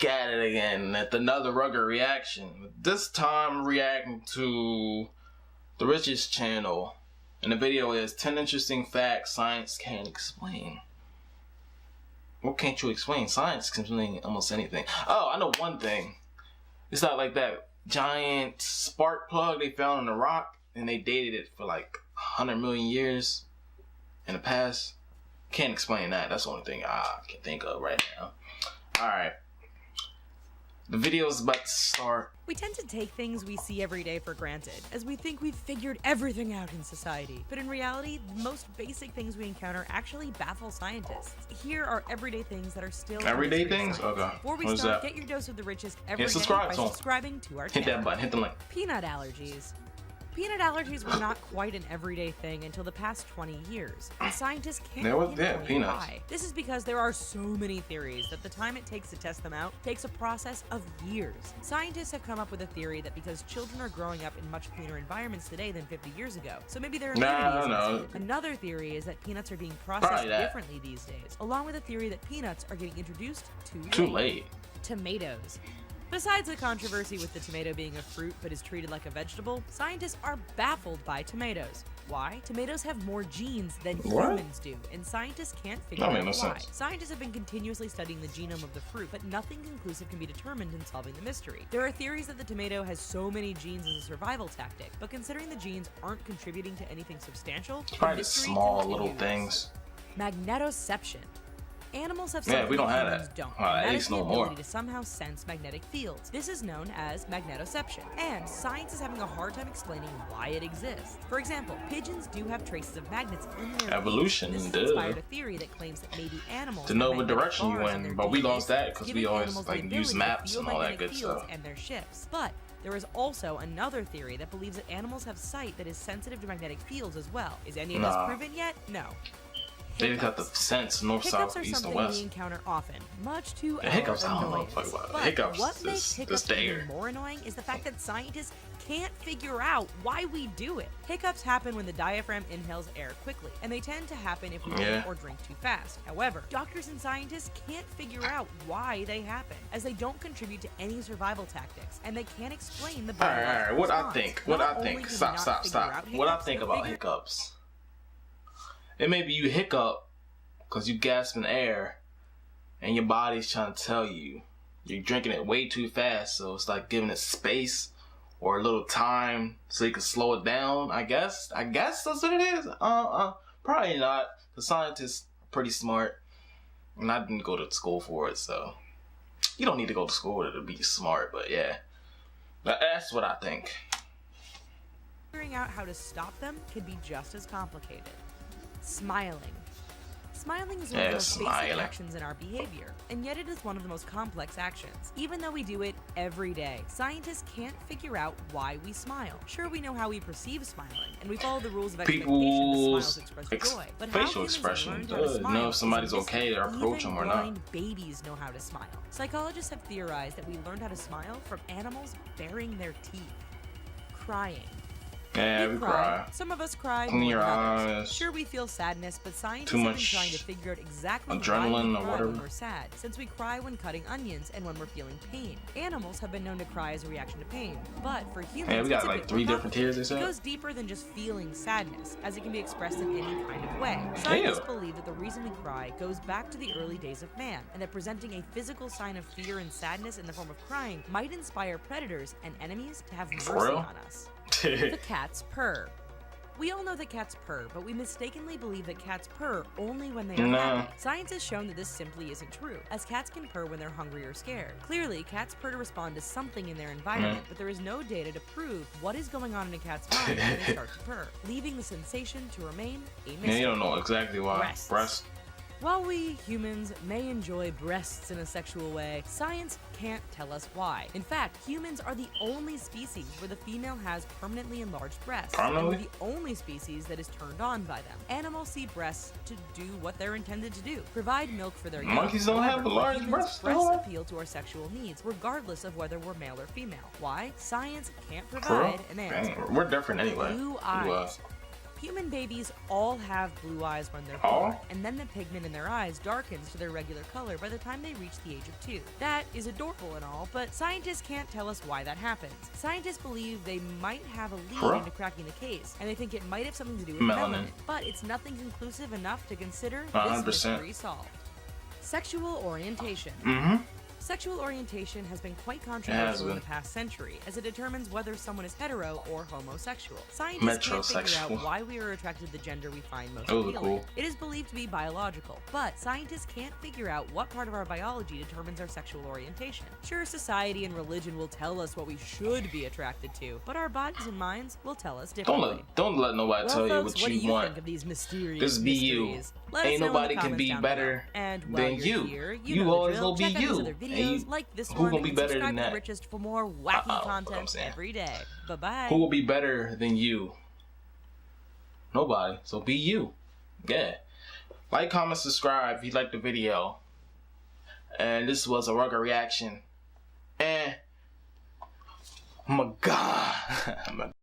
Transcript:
back at it again at another Rugga reaction. This time reacting to the Richest channel. And the video is 10 interesting facts science can't explain. What can't you explain? Science can explain almost anything. Oh, I know one thing. It's not like that giant spark plug they found in the rock and they dated it for like 100 million years in the past. Can't explain that. That's the only thing I can think of right now. Alright. The video is about to start. We tend to take things we see every day for granted, as we think we've figured everything out in society. But in reality, the most basic things we encounter actually baffle scientists. Here are everyday things that are still everyday things? Okay. Before we start, get your dose of the richest every day by subscribing to our channel. Hit that button, hit the link. Peanut allergies. Peanut allergies were not quite an everyday thing until the past 20 years, and scientists can't pinpoint why. This is because there are so many theories that the time it takes to test them out takes a process of years. Scientists have come up with a theory that because children are growing up in much cleaner environments today than 50 years ago, so maybe their immunity is Another theory is that peanuts are being processed differently these days, along with a theory that peanuts are getting introduced too late. Tomatoes. Besides the controversy with the tomato being a fruit but is treated like a vegetable, scientists are baffled by tomatoes. Why? Tomatoes have more genes than humans do, and scientists can't figure out why. Scientists have been continuously studying the genome of the fruit, but nothing conclusive can be determined in solving the mystery. There are theories that the tomato has so many genes as a survival tactic, but considering the genes aren't contributing to anything substantial, probably the small little things. Magnetoception. Animals have something we don't have humans that. don't. At least no more. To somehow sense magnetic fields. This is known as magnetoception, and science is having a hard time explaining why it exists. For example, pigeons do have traces of magnets in their evolution. This inspired a theory that claims that maybe animals to know what direction you went, but we lost that because we always use maps and all that good stuff. And their ships, but there is also another theory that believes that animals have sight that is sensitive to magnetic fields as well. Is any of this proven yet? No. They just got the sense north, south, east, and west. We encounter often, much to our hiccups, annoyance. Hiccups, what makes hiccups even more annoying is the fact that scientists can't figure out why we do it. Hiccups happen when the diaphragm inhales air quickly, and they tend to happen if we eat or drink too fast. However, doctors and scientists can't figure out why they happen, as they don't contribute to any survival tactics, and they can't explain the Alright, what I think. Stop. What I think about hiccups. It may be you hiccup because you gasping air and your body's trying to tell you you're drinking it way too fast, so it's like giving it space or a little time so you can slow it down. I guess that's what it is. Probably not. The scientists are pretty smart, and I didn't go to school for it, so you don't need to go to school to be smart. But yeah, that's what I think. Figuring out how to stop them can be just as complicated. Smiling. Smiling is one of the most basic actions in our behavior, and yet it is one of the most complex actions. Even though we do it every day, scientists can't figure out why we smile. Sure, we know how we perceive smiling, and we follow the rules of expectation that smiles express joy. But facial expression does know if somebody's okay to approach them or not. Even blind babies know how to smile. Psychologists have theorized that we learned how to smile from animals baring their teeth. Crying. Yeah, we cry. Some of us cry Clean your eyes. Sure, we feel sadness, but scientists have been trying to figure out exactly adrenaline why we or whatever. when we're sad, since we cry when cutting onions and when we're feeling pain. Animals have been known to cry as a reaction to pain, but for humans, we got like 3 different tiers. They said it goes deeper than just feeling sadness, as it can be expressed in any kind of way. Scientists believe that the reason we cry goes back to the early days of man, and that presenting a physical sign of fear and sadness in the form of crying might inspire predators and enemies to have mercy on us. The cat's purr. We all know that cats purr, but we mistakenly believe that cats purr only when they are happy. Science has shown that this simply isn't true, as cats can purr when they're hungry or scared. Clearly, cats purr to respond to something in their environment, but there is no data to prove what is going on in a cat's mind when they start to purr, leaving the sensation to remain a mystery. You don't know exactly why. Breasts. While we humans may enjoy breasts in a sexual way, science can't tell us why. In fact, humans are the only species where the female has permanently enlarged breasts. And we're the only species that is turned on by them. Animals see breasts to do what they're intended to do, provide milk for their young. Monkeys don't have large breasts. Breasts appeal to our sexual needs, regardless of whether we're male or female. Why? Science can't provide an answer. We're different anyway. Blue eyes. Human babies all have blue eyes when they're born, and then the pigment in their eyes darkens to their regular color by the time they reach the age of 2. That is adorable and all, but scientists can't tell us why that happens. Scientists believe they might have a lead into cracking the case, and they think it might have something to do with melanin, but it's nothing conclusive enough to consider this mystery solved. Sexual orientation. Sexual orientation has been quite controversial in the past century, as it determines whether someone is hetero or homosexual. Scientists can't figure out why we are attracted to the gender we find most appealing. It is believed to be biological, but scientists can't figure out what part of our biology determines our sexual orientation. Sure, society and religion will tell us what we should be attracted to, but our bodies and minds will tell us differently. Don't let nobody tell you what you want. Think of these mysterious Just be you. Ain't nobody can be better than you. You always gonna be you. Like this who one, gonna be better than that? Richest for more wacky content every day. Bye-bye. Who will be better than you? Nobody. So be you. Yeah. Like, comment, subscribe if you liked the video. And this was A.Rugga reaction. And oh my god.